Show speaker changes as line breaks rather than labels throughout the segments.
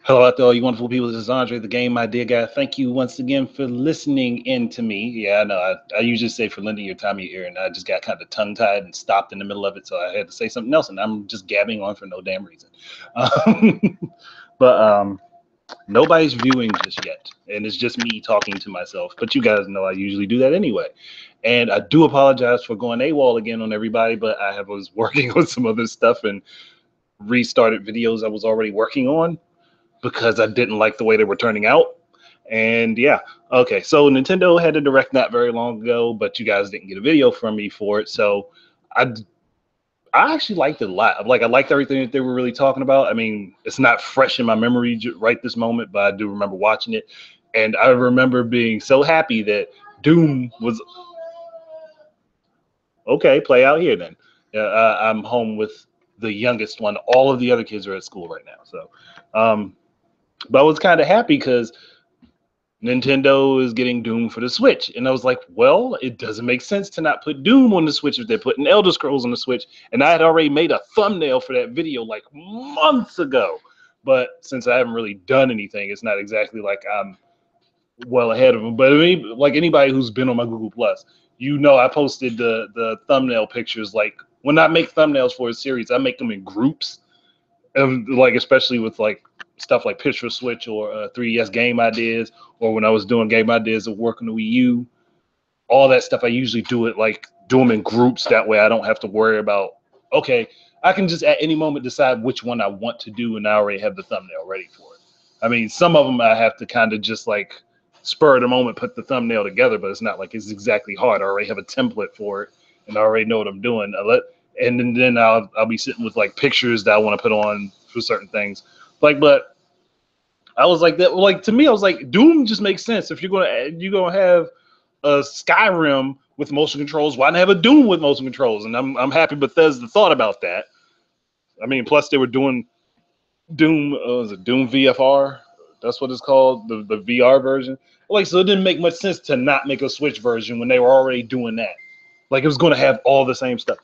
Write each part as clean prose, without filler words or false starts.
Hello out there, all you wonderful people. This is Andre, the Game Idea Guy. Thank you once again for listening in to me. Yeah, I know. I usually say for lending your time, your ear, and I just got kind of tongue tied and stopped in the middle of it, so I had to say something else, and I'm just gabbing on for no damn reason. Um, but nobody's viewing just yet, and it's just me talking to myself. But you guys know I usually do that anyway. And I do apologize for going AWOL again on everybody, but was working on some other stuff and restarted videos I was already working on because I didn't like the way they were turning out. And yeah, okay. So Nintendo had a direct not very long ago, but you guys didn't get a video from me for it. So I I actually liked it a lot. Like I liked everything that they were really talking about. I mean, it's not fresh in my memory right this moment, but I do remember watching it, and I remember being so happy that Doom was okay. Play out here then. I'm home with the youngest one. All of the other kids are at school right now, so but I was kind of happy because Nintendo is getting Doom for the Switch. And I was like, well, it doesn't make sense to not put Doom on the Switch if they're putting Elder Scrolls on the Switch. And I had already made a thumbnail for that video like months ago. But since I haven't really done anything, it's not exactly like I'm well ahead of them. But I mean, like anybody who's been on my Google Plus, you know, I posted the thumbnail pictures. Like when I make thumbnails for a series, I make them in groups, like especially with like stuff like Pitch for Switch or 3DS game ideas, or when I was doing game ideas of working the Wii U, all that stuff. I usually do them in groups. That way, I don't have to worry about. Okay, I can just at any moment decide which one I want to do, and I already have the thumbnail ready for it. I mean, some of them I have to kind of just like spur of the moment put the thumbnail together, but it's not like it's exactly hard. I already have a template for it, and I already know what I'm doing. And then I'll be sitting with like pictures that I want to put on for certain things. But I was like that. Like to me, I was like, Doom just makes sense. If you're gonna have a Skyrim with motion controls, why not have a Doom with motion controls? And I'm happy Bethesda thought about that. I mean, plus they were doing Doom. Was it Doom VFR? That's what it's called, the VR version. Like, so it didn't make much sense to not make a Switch version when they were already doing that. Like, it was going to have all the same stuff.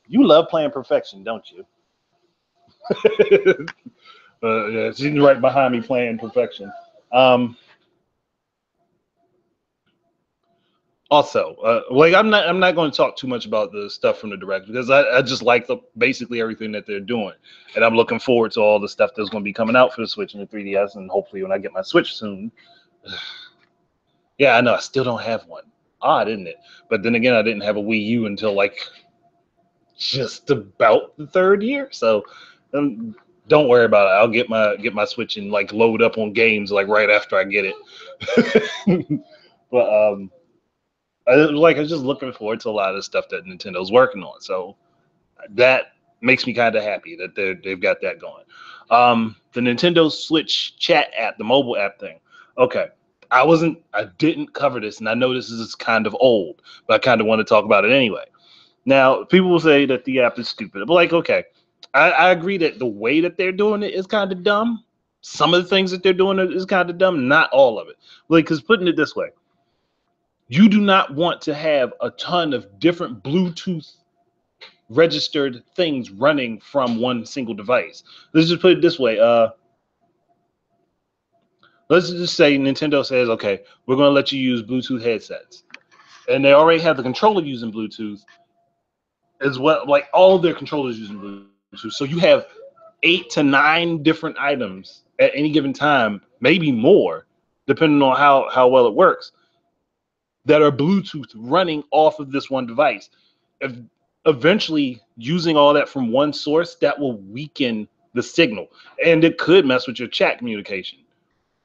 You love playing Perfection, don't you? Yeah, she's right behind me playing Perfection. Um, like I'm not going to talk too much about the stuff from the direct because I just like basically everything that they're doing, and I'm looking forward to all the stuff that's going to be coming out for the Switch and the 3DS, and hopefully when I get my Switch soon. Yeah, I know I still don't have one. Odd, isn't it? But then again, I didn't have a Wii U until like just about the third year, so um, don't worry about it. I'll get my Switch and like load up on games like right after I get it. But I was just looking forward to a lot of the stuff that Nintendo's working on. So that makes me kind of happy that they've got that going. The Nintendo Switch chat app, the mobile app thing. Okay. I didn't cover this, and I know this is kind of old, but I kind of want to talk about it anyway. Now, people will say that the app is stupid. But like, okay, I agree that the way that they're doing it is kind of dumb. Some of the things that they're doing is kind of dumb, not all of it. Like, because putting it this way, you do not want to have a ton of different Bluetooth registered things running from one single device. Let's just put it this way. Let's just say Nintendo says, okay, we're going to let you use Bluetooth headsets. And they already have the controller using Bluetooth as well. Like all of their controllers using Bluetooth. So you have 8 to 9 different items at any given time, maybe more, depending on how well it works, that are Bluetooth running off of this one device. If eventually using all that from one source, that will weaken the signal, and it could mess with your chat communication.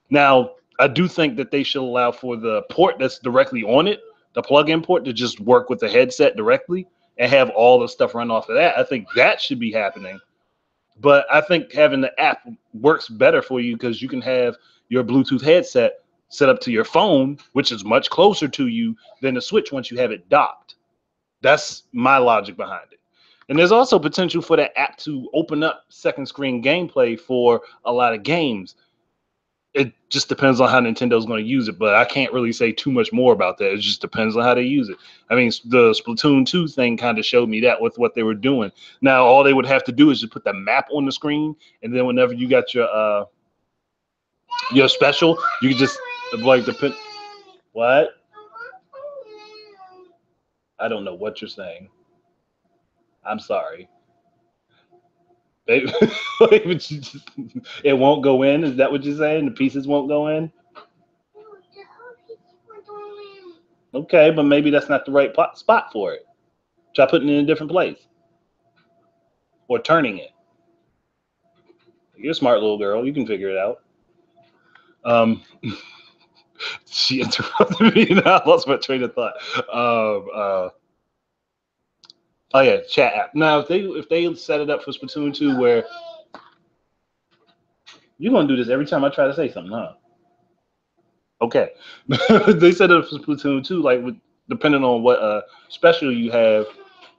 Now, I do think that they should allow for the port that's directly on it, the plug-in port, to just work with the headset directly and have all the stuff run off of that. I think that should be happening. But I think having the app works better for you because you can have your Bluetooth headset set up to your phone, which is much closer to you than the Switch once you have it docked. That's my logic behind it. And there's also potential for that app to open up second screen gameplay for a lot of games. it just depends on how Nintendo's going to use it, but I can't really say too much more about that. It just depends on how they use it. I mean, the Splatoon 2 thing kind of showed me that with what they were doing. Now, all they would have to do is just put the map on the screen, and then whenever you got your special, you can just like depend. What? I don't know what you're saying. I'm sorry. It won't go in. Is that what you're saying? The pieces won't go in? Okay, but maybe that's not the right spot for it. Try putting it in a different place or turning it. You're a smart little girl. You can figure it out. Um, she interrupted me, and I lost my train of thought. Oh yeah, chat app. Now, if they set it up for Splatoon 2, where you're gonna do this every time I try to say something, huh? Okay, they set it up for Splatoon 2, like depending on what special you have,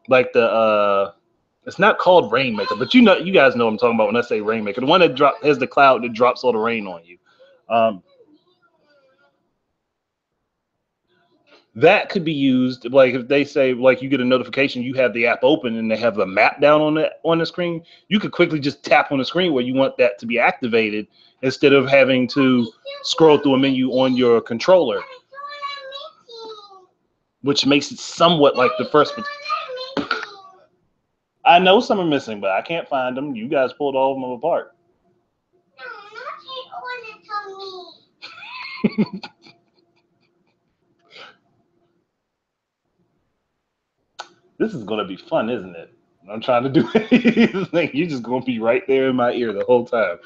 like the it's not called Rainmaker, but you guys know what I'm talking about when I say Rainmaker. The one that has the cloud that drops all the rain on you. Um, that could be used like if they say like you get a notification, you have the app open and they have the map down on the screen. You could quickly just tap on the screen where you want that to be activated instead of having to scroll through a menu on your controller, which makes it somewhat like the first. I know some are missing, but I can't find them. You guys pulled all of them apart. This is going to be fun, isn't it? I'm trying to do anything. You're just going to be right there in my ear the whole time.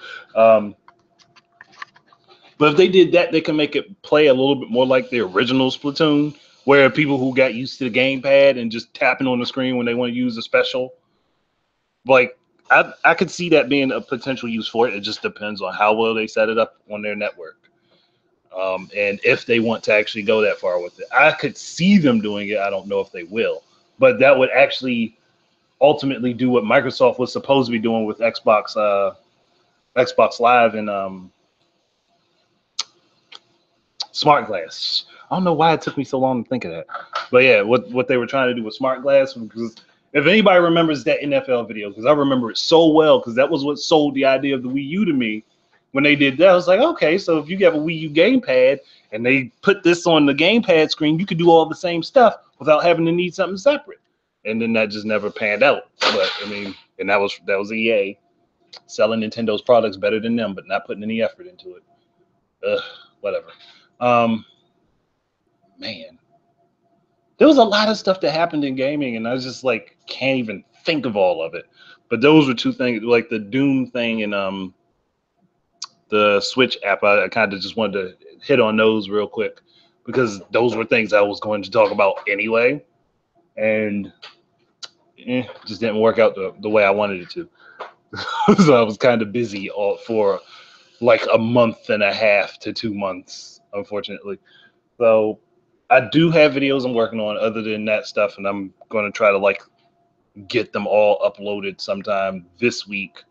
But if they did that, they can make it play a little bit more like the original Splatoon, where people who got used to the gamepad and just tapping on the screen when they want to use a special, like I could see that being a potential use for it. It just depends on how well they set it up on their network. And if they want to actually go that far with it. I could see them doing it. I don't know if they will. But that would actually ultimately do what Microsoft was supposed to be doing with Xbox Live and Smart Glass. I don't know why it took me so long to think of that. But yeah, what they were trying to do with Smart Glass, because if anybody remembers that NFL video, because I remember it so well, because that was what sold the idea of the Wii U to me. When they did that, I was like, okay, so if you have a Wii U gamepad and they put this on the gamepad screen, you could do all the same stuff without having to need something separate. And then that just never panned out. But I mean, and that was EA selling Nintendo's products better than them, but not putting any effort into it. Whatever. Um, man, there was a lot of stuff that happened in gaming, and I just like can't even think of all of it. But those were two things, like the Doom thing and the Switch app. I kind of just wanted to hit on those real quick because those were things I was going to talk about anyway, and just didn't work out the way I wanted it to. So I was kind of busy all for like a month and a half to 2 months, unfortunately. So I do have videos I'm working on other than that stuff, and I'm going to try to like get them all uploaded sometime this week.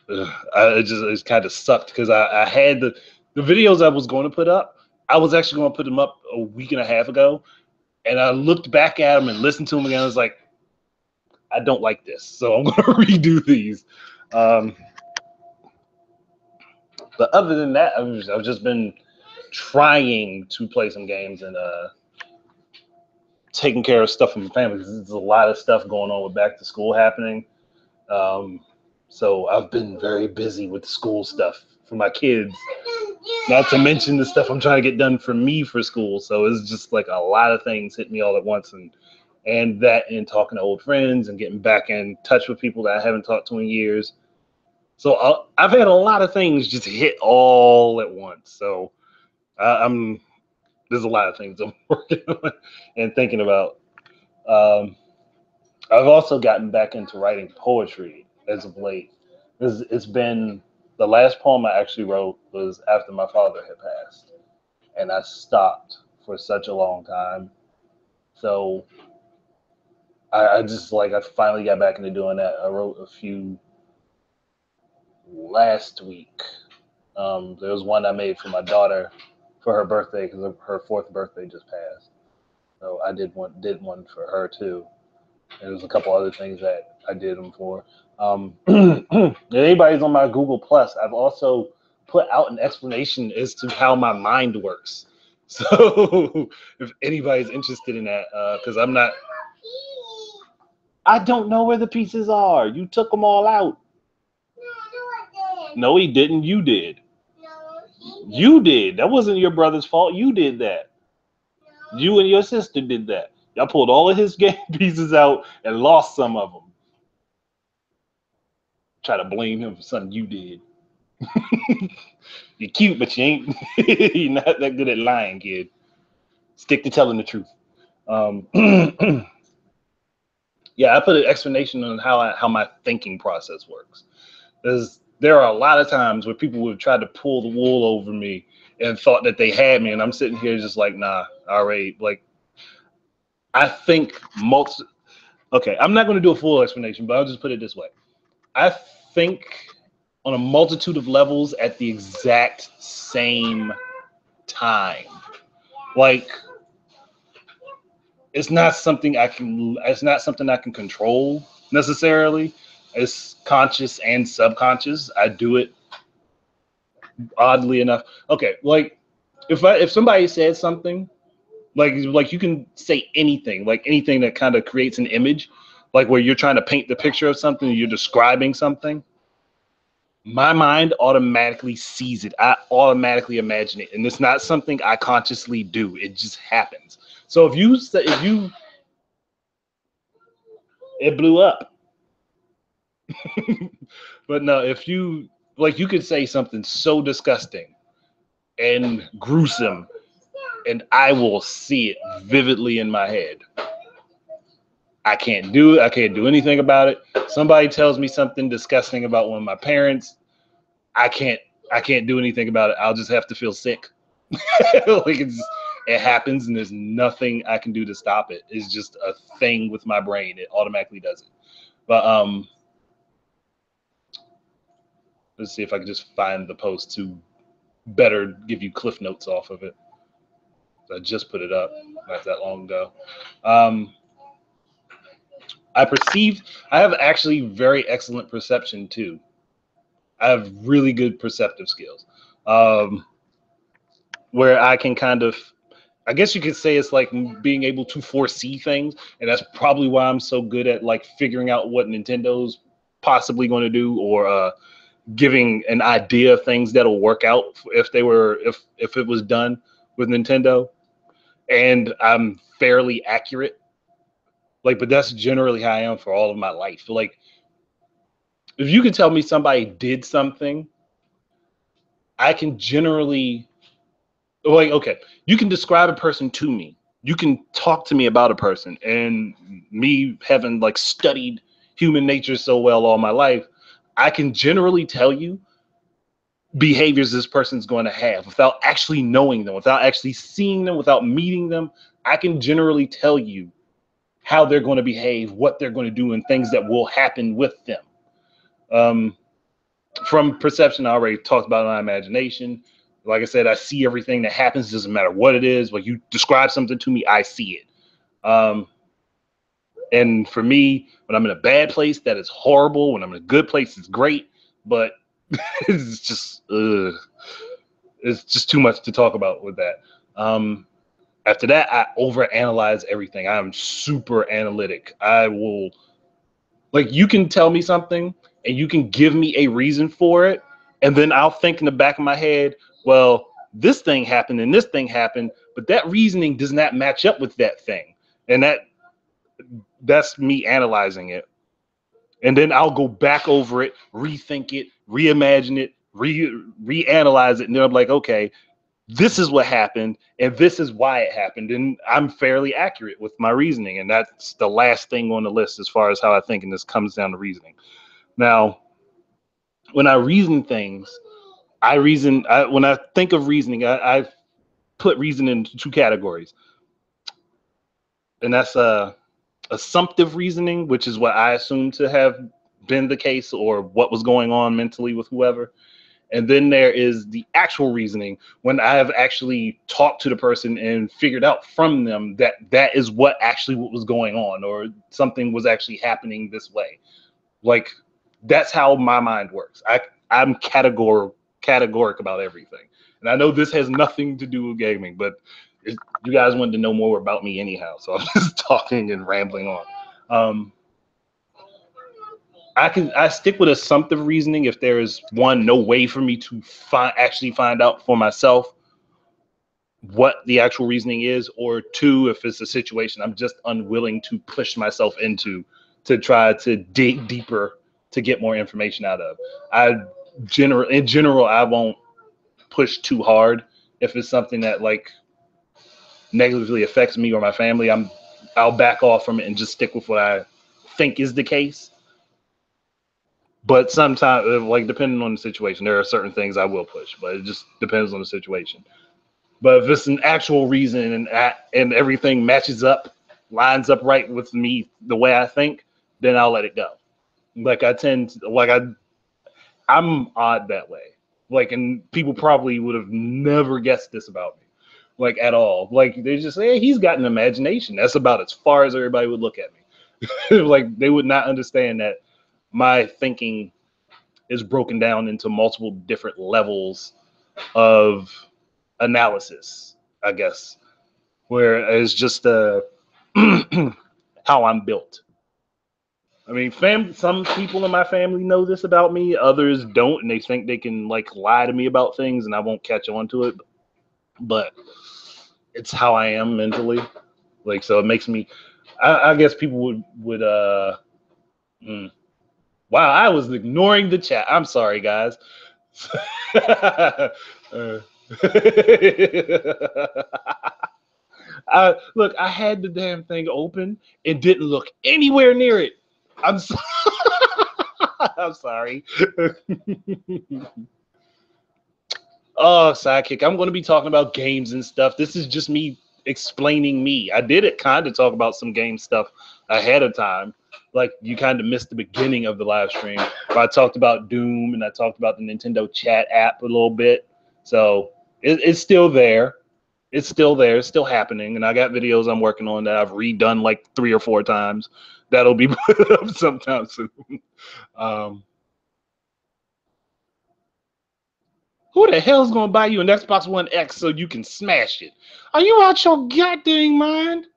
It kind of sucked because I had the videos I was going to put up. I was actually going to put them up a week and a half ago, and I looked back at them and listened to them again. I was like, I don't like this, so I'm going to redo these. Um, but other than that, I've just been trying to play some games and taking care of stuff for my family because there's a lot of stuff going on with back to school happening. Um, so I've been very busy with school stuff for my kids, not to mention the stuff I'm trying to get done for me for school. So it's just like a lot of things hit me all at once, and that and talking to old friends and getting back in touch with people that I haven't talked to in years. So I've had a lot of things just hit all at once. So I'm there's a lot of things I'm working on and thinking about. Um, I've also gotten back into writing poetry as of late. It's been the last poem I actually wrote was after my father had passed, and I stopped for such a long time. So I just like I finally got back into doing that. I wrote a few last week, There was one I made for my daughter for her birthday because her fourth birthday just passed. So I did one for her too. And there's a couple other things that I did them for. If anybody's on my Google Plus, I've also put out an explanation as to how my mind works. So if anybody's interested in that, because I don't know where the pieces are. You took them all out. No, he didn't. You did. You did. That wasn't your brother's fault. You did that. You and your sister did that. Y'all pulled all of his game pieces out and lost some of them. Try to blame him for something you did. You're cute, but you ain't. You're not that good at lying, kid. Stick to telling the truth. Um, yeah, I put an explanation on how my thinking process works. There are a lot of times where people would try to pull the wool over me and thought that they had me, and I'm sitting here just like, nah, all right. Like, I think Okay, I'm not going to do a full explanation, but I'll just put it this way. I think on a multitude of levels at the exact same time. Like, it's not something I can control necessarily. It's conscious and subconscious. I do it oddly enough. Okay, like if somebody said something, like you can say anything, like anything that kind of creates an image, like where you're trying to paint the picture of something, you're describing something. My mind automatically sees it. I automatically imagine it, and it's not something I consciously do. It just happens. So it blew up. But no, if you like, you could say something so disgusting and gruesome, and I will see it vividly in my head. I can't do it. I can't do anything about it. Somebody tells me something disgusting about one of my parents. I can't. I can't do anything about it. I'll just have to feel sick. Like it happens, and there's nothing I can do to stop it. It's just a thing with my brain. It automatically does it. But let's see if I can just find the post to better give you cliff notes off of it. I just put it up not that long ago. Um, I have actually very excellent perception too. I have really good perceptive skills, um, where I can kind of, I guess you could say it's like being able to foresee things, and that's probably why I'm so good at like figuring out what Nintendo's possibly going to do, or giving an idea of things that'll work out if it was done with Nintendo, and I'm fairly accurate. Like, but that's generally how I am for all of my life. Like, if you can tell me somebody did something, I can generally, like, okay, you can describe a person to me. You can talk to me about a person, and me having like studied human nature so well all my life, I can generally tell you behaviors this person's going to have without actually knowing them, without actually seeing them, without meeting them. I can generally tell you how they're going to behave, what they're going to do, and things that will happen with them. Um, from perception, I already talked about my imagination. Like I said, I see everything that happens. It doesn't matter what it is. Like, you describe something to me, I see it. Um, and for me, when I'm in a bad place, that is horrible. When I'm in a good place, it's great. But it's just it's just too much to talk about with that. After that, I overanalyze everything. I'm super analytic. I will, like, you can tell me something and you can give me a reason for it, and then I'll think in the back of my head, well, this thing happened and this thing happened, but that reasoning does not match up with that thing. And that's me analyzing it. And then I'll go back over it, rethink it, reimagine it, reanalyze it, and then I'm like, okay, this is what happened and this is why it happened, and I'm fairly accurate with my reasoning, and that's the last thing on the list as far as how I think, and this comes down to reasoning. Now, when I reason things, when I think of reasoning, I put reason into two categories, and that's assumptive reasoning, which is what I assume to have been the case or what was going on mentally with whoever, And then there is the actual reasoning when I have actually talked to the person and figured out from them that that is what was going on, or something was actually happening this way. Like, that's how my mind works. I'm categoric about everything. And I know this has nothing to do with gaming, but you guys wanted to know more about me anyhow, so I'm just talking and rambling on. Um, I stick with assumptive reasoning if there is, one, no way for me to actually find out for myself what the actual reasoning is, or two, if it's a situation I'm just unwilling to push myself into to try to dig deeper to get more information out of. In general, I won't push too hard if it's something that like negatively affects me or my family. I'll back off from it and just stick with what I think is the case. But sometimes, like, depending on the situation, there are certain things I will push, but it just depends on the situation. But if it's an actual reason and everything matches up, lines up right with me the way I think, then I'll let it go. Like, I'm odd that way. Like, and people probably would have never guessed this about me, like, at all. Like, they just say, hey, he's got an imagination. That's about as far as everybody would look at me. Like, they would not understand that my thinking is broken down into multiple different levels of analysis, I guess, where it's just how I'm built. I mean, some people in my family know this about me, others don't, and they think they can like lie to me about things, and I won't catch on to it. But it's how I am mentally. Like, so it makes me. I guess people would. Wow, I was ignoring the chat. I'm sorry, guys. uh, look, I had the damn thing open. It didn't look anywhere near it. I'm so I'm sorry. Oh, sidekick. I'm going to be talking about games and stuff. This is just me explaining me. I did it kind of talk about some game stuff ahead of time. Like, you kind of missed the beginning of the live stream. Where I talked about Doom and I talked about the Nintendo chat app a little bit. So it's still there. It's still there. It's still happening. And I got videos I'm working on that I've redone like 3 or 4 times. That'll be put up sometime soon. Um, Who the hell's gonna buy you an Xbox One X so you can smash it? Are you out your goddamn mind?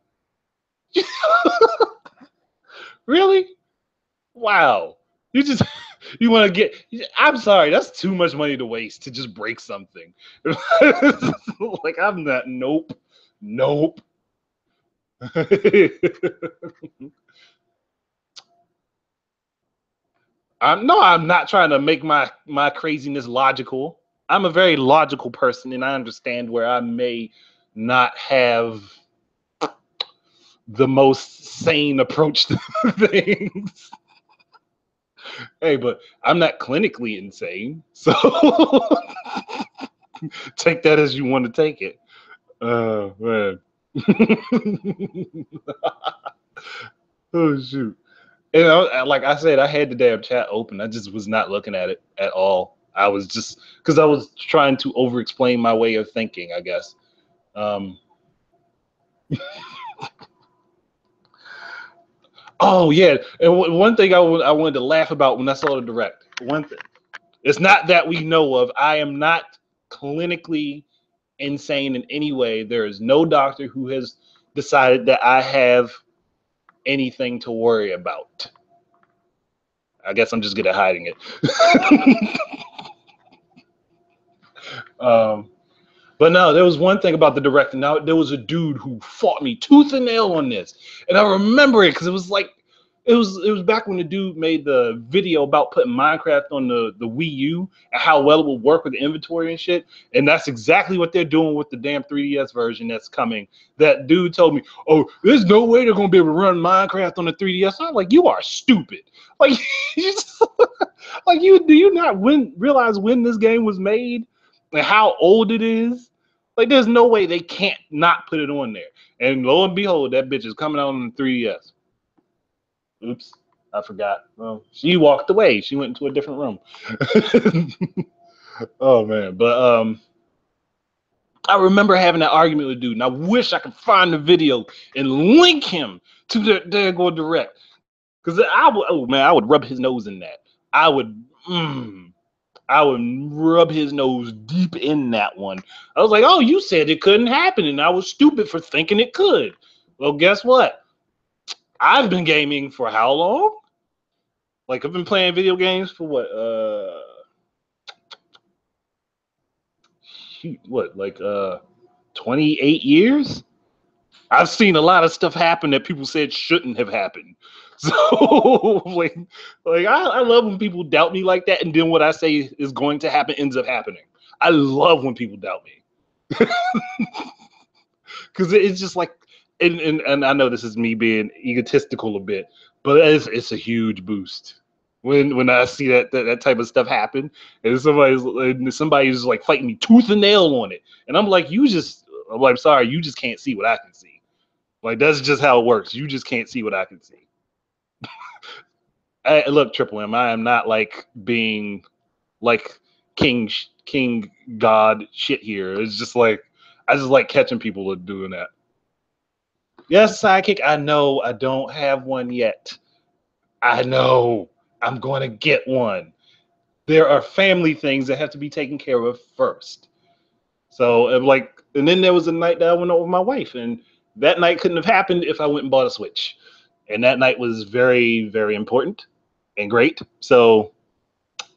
Really? Wow. You just you want to get? I'm sorry, that's too much money to waste to just break something. Like, I'm not. Nope. Nope. I'm not trying to make my craziness logical. I'm a very logical person, and I understand where I may not have the most sane approach to things. Hey, but I'm not clinically insane, so take that as you want to take it. Man. Oh shoot. And like I said, I had the damn chat open. I just was not looking at it at all. I was just because I was trying to over explain my way of thinking, I guess. Oh yeah, and one thing I wanted to laugh about when I saw the direct. One thing, it's not that we know of. I am not clinically insane in any way. There is no doctor who has decided that I have anything to worry about. I guess I'm just good at hiding it. But no, there was one thing about the director. Now, there was a dude who fought me tooth and nail on this, and I remember it because it was like it was back when the dude made the video about putting Minecraft on the Wii U and how well it would work with the inventory and shit. And that's exactly what they're doing with the damn 3DS version that's coming. That dude told me, "Oh, there's no way they're gonna be able to run Minecraft on the 3DS." I'm like, "You are stupid! Like, like do you not realize when this game was made and how old it is? Like, there's no way they can't not put it on there." And lo and behold, that bitch is coming out on the 3DS. Oops, I forgot. Well, she walked away. She went into a different room. Oh man, but I remember having that argument with dude, and I wish I could find the video and link him to the Dago Direct, because I would, oh man, I would rub his nose in that. I would, I would rub his nose deep in that one. I was like, oh, you said it couldn't happen, and I was stupid for thinking it could. Well, guess what? I've been gaming for how long? Like I've been playing video games for what? Shoot, what? Like 28 years? I've seen a lot of stuff happen that people said shouldn't have happened. So I love when people doubt me like that, and then what I say is going to happen ends up happening. I love when people doubt me. Because it's just like, and I know this is me being egotistical a bit, but it's a huge boost when I see that type of stuff happen, and somebody's like fighting me tooth and nail on it, and I'm like, I'm like, sorry, you just can't see what I can see. Like that's just how it works. You just can't see what I can see. Look, Triple M, I am not like being like King God shit here. It's just like I just like catching people doing that. Yes, sidekick. I know I don't have one yet. I know I'm going to get one. There are family things that have to be taken care of first. So and then there was a night that I went out with my wife, and that night couldn't have happened if I went and bought a Switch. And that night was very, very important and great. So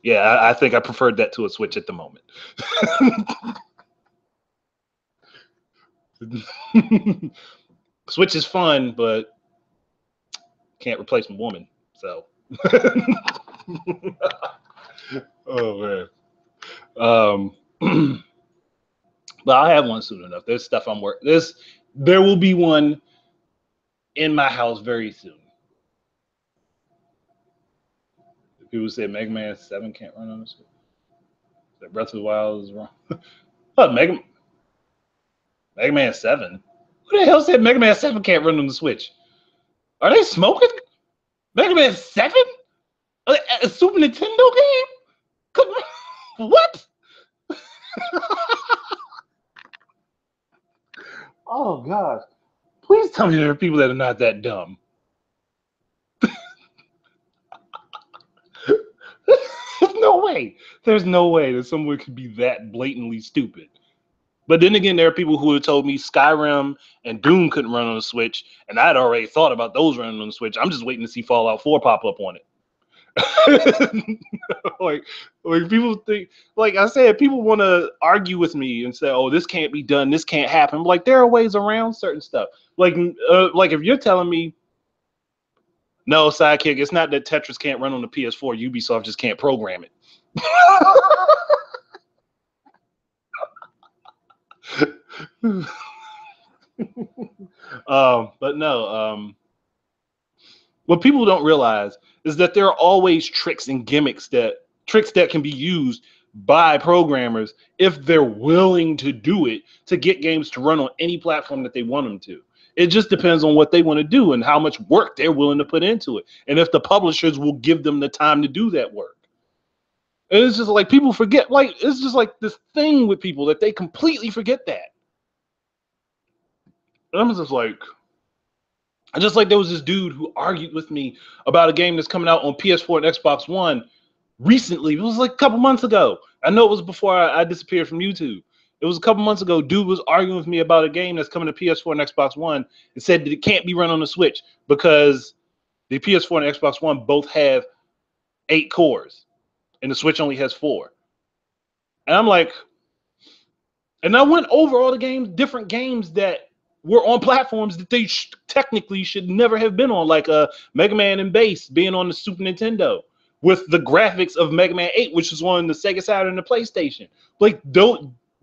yeah, I think I preferred that to a Switch at the moment. Switch is fun, but can't replace my woman. So oh man. But I'll have one soon enough. There's stuff I'm working. There will be one in my house very soon. People say Mega Man 7 can't run on the Switch. That Breath of the Wild is wrong. What, Mega Man 7? Who the hell said Mega Man 7 can't run on the Switch? Are they smoking? Mega Man 7? A Super Nintendo game? What? Oh gosh. Please tell me there are people that are not that dumb. There's no way. There's no way that someone could be that blatantly stupid. But then again, there are people who have told me Skyrim and Doom couldn't run on the Switch, and I'd already thought about those running on the Switch. I'm just waiting to see Fallout 4 pop up on it. like people think, like I said, people want to argue with me and say, "Oh, this can't be done. This can't happen." I'm like, there are ways around certain stuff. Like if you're telling me, no, sidekick, it's not that Tetris can't run on the PS4. Ubisoft just can't program it. But no. What people don't realize is that there are always tricks and gimmicks that can be used by programmers if they're willing to do it to get games to run on any platform that they want them to. It just depends on what they want to do and how much work they're willing to put into it, and if the publishers will give them the time to do that work. And it's just like people forget, like it's just like this thing with people that they completely forget that. And I'm just like there was this dude who argued with me about a game that's coming out on PS4 and Xbox One recently. It was like a couple months ago. I know it was before I disappeared from YouTube. It was a couple months ago. Dude was arguing with me about a game that's coming to PS4 and Xbox One and said that it can't be run on the Switch because the PS4 and Xbox One both have 8 cores and the Switch only has 4. And I'm like, and I went over all the games, different games that were on platforms that they technically should never have been on, like Mega Man and Bass being on the Super Nintendo with the graphics of Mega Man 8, which was on the Sega Saturn and the PlayStation. Like,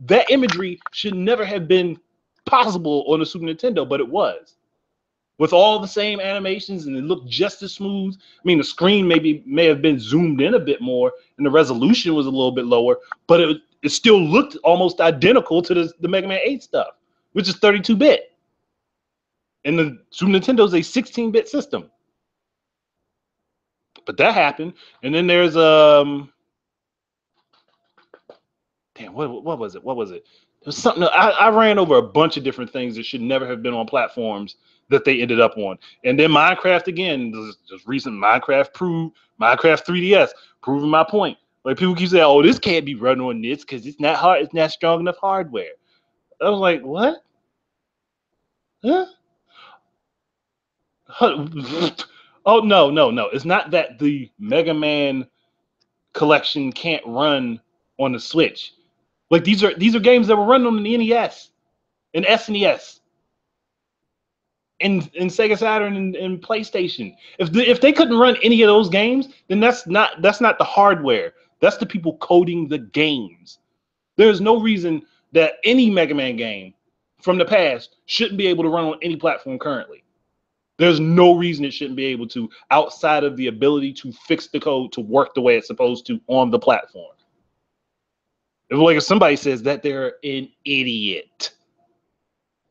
that imagery should never have been possible on the Super Nintendo, but it was. With all the same animations, and it looked just as smooth. I mean, the screen may have been zoomed in a bit more, and the resolution was a little bit lower, but it still looked almost identical to the Mega Man 8 stuff, which is 32-bit. And the Super Nintendo is a 16-bit system. But that happened. And then there's damn, what was it? What was it? It was something. I ran over a bunch of different things that should never have been on platforms that they ended up on. And then Minecraft again, just recent Minecraft 3DS proving my point. Like people keep saying, "Oh, this can't be run on this because it's not hard. It's not strong enough hardware." I was like, "What? Huh? Oh no, no, no! It's not that the Mega Man collection can't run on the Switch. Like these are games that were running on the NES and SNES and Sega Saturn and PlayStation. If they couldn't run any of those games, then that's not the hardware. That's the people coding the games. There's no reason that any Mega Man game from the past shouldn't be able to run on any platform currently. There's no reason it shouldn't be able to outside of the ability to fix the code to work the way it's supposed to on the platform. If somebody says that, they're an idiot.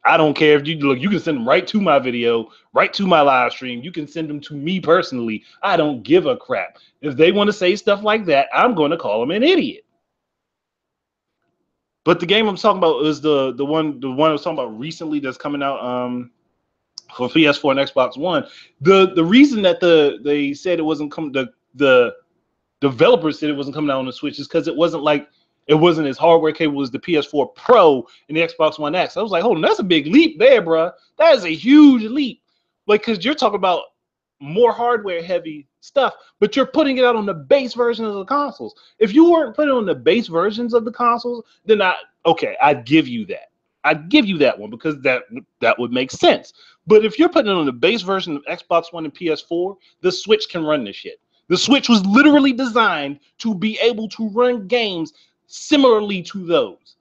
I don't care if you look, you can send them right to my video, right to my live stream. You can send them to me personally. I don't give a crap. If they want to say stuff like that, I'm going to call them an idiot. But the game I'm talking about is the one I was talking about recently that's coming out for PS4 and Xbox One. The reason that they said it wasn't coming, the developers said it wasn't coming out on the Switch is because it wasn't as hardware capable as the PS4 Pro and the Xbox One X. I was like, hold on, that's a big leap there, bro. That is a huge leap. Like, because you're talking about more hardware heavy stuff, but you're putting it out on the base version of the consoles. If you weren't putting it on the base versions of the consoles, then I'd give you that. I'd give you that one because that would make sense. But if you're putting it on the base version of Xbox One and PS4, the Switch can run this shit. The Switch was literally designed to be able to run games similarly to those.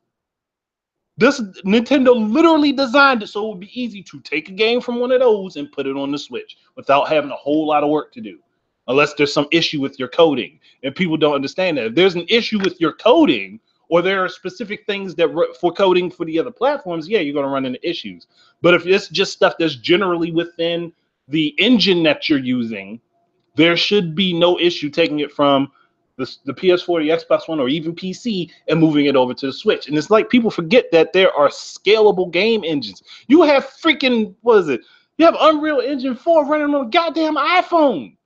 This Nintendo literally designed it so it would be easy to take a game from one of those and put it on the Switch without having a whole lot of work to do. Unless there's some issue with your coding, and people don't understand that. If there's an issue with your coding, or there are specific things that for coding for the other platforms, yeah, you're going to run into issues. But if it's just stuff that's generally within the engine that you're using, there should be no issue taking it from the PS4, the Xbox One, or even PC and moving it over to the Switch. And it's like people forget that there are scalable game engines. You have freaking, what is it? You have Unreal Engine 4 running on a goddamn iPhone.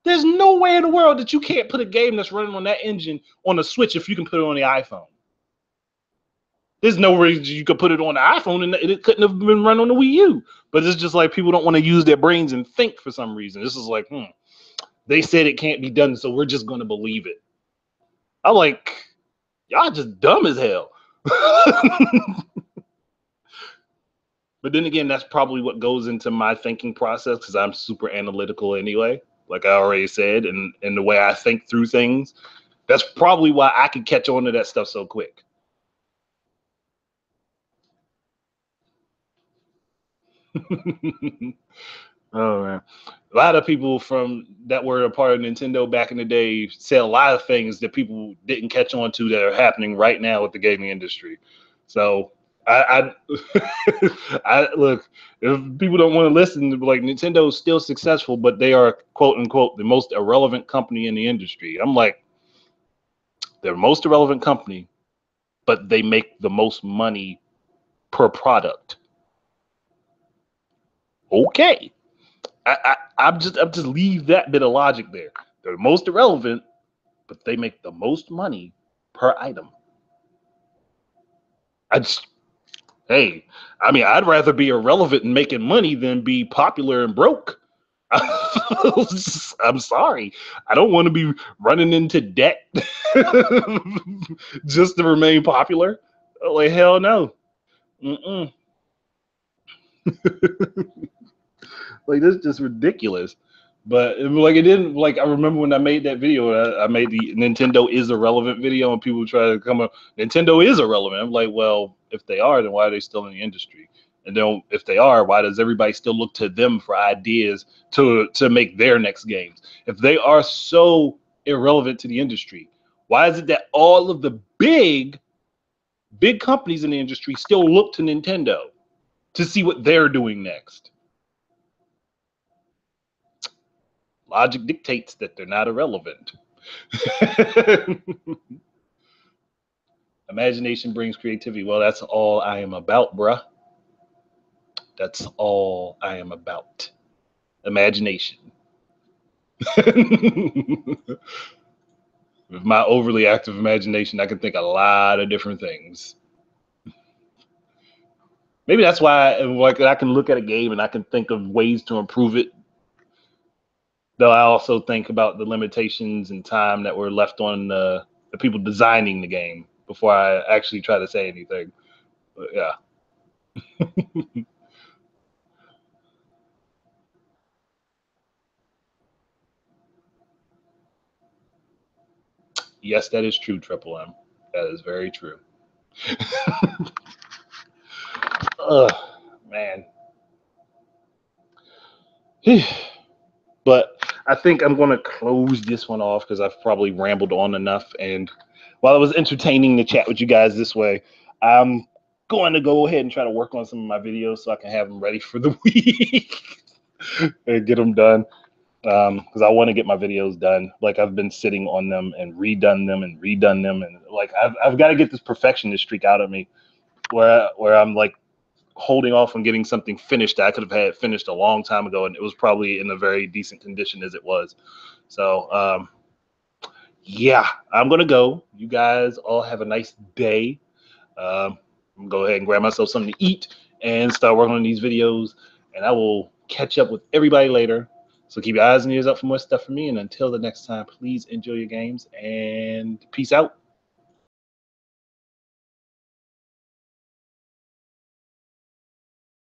There's no way in the world that you can't put a game that's running on that engine on a Switch if you can put it on the iPhone. There's no reason you could put it on the iPhone and it couldn't have been run on the Wii U. But it's just like people don't want to use their brains and think for some reason. This is like, they said it can't be done, so we're just going to believe it. I'm like, y'all just dumb as hell. But then again, that's probably what goes into my thinking process because I'm super analytical anyway, like I already said, and the way I think through things. That's probably why I can catch on to that stuff so quick. Oh man, a lot of people from that were a part of Nintendo back in the day said a lot of things that people didn't catch on to that are happening right now with the gaming industry. So I look, if people don't want to listen, like Nintendo is still successful, but they are quote unquote the most irrelevant company in the industry. I'm like, they're the most irrelevant company, but they make the most money per product. Okay. I'm just leave that bit of logic there. They're the most irrelevant, but they make the most money per item. I just hey, I mean, I'd rather be irrelevant and making money than be popular and broke. I'm sorry. I don't want to be running into debt just to remain popular. Like hell no. Mm-mm. Like this is just ridiculous. But like it didn't like I remember when I made that video, I made the Nintendo is irrelevant video, and people try to come up. Nintendo is irrelevant. I'm like, well, if they are, then why are they still in the industry? And then if they are, why does everybody still look to them for ideas to make their next games? If they are so irrelevant to the industry, why is it that all of the big companies in the industry still look to Nintendo to see what they're doing next? Logic dictates that they're not irrelevant. Imagination brings creativity. Well, that's all I am about, bruh. That's all I am about. Imagination. With my overly active imagination, I can think a lot of different things. Maybe that's why, like, I can look at a game and I can think of ways to improve it. Though I also think about the limitations and time that were left on the people designing the game before I actually try to say anything. But yeah. Yes, that is true, Triple M. That is very true. Ugh, man. But I think I'm going to close this one off because I've probably rambled on enough. And while it was entertaining to chat with you guys this way, I'm going to go ahead and try to work on some of my videos so I can have them ready for the week and get them done. Because I want to get my videos done. Like, I've been sitting on them and redone them, and like I've got to get this perfectionist streak out of me, where I'm like holding off on getting something finished that I could have had finished a long time ago, and it was probably in a very decent condition as it was. So yeah, I'm gonna go. You guys all have a nice day. I'm gonna go ahead and grab myself something to eat and start working on these videos, and I will catch up with everybody later. So keep your eyes and ears up for more stuff from me. And until the next time, please enjoy your games and peace out.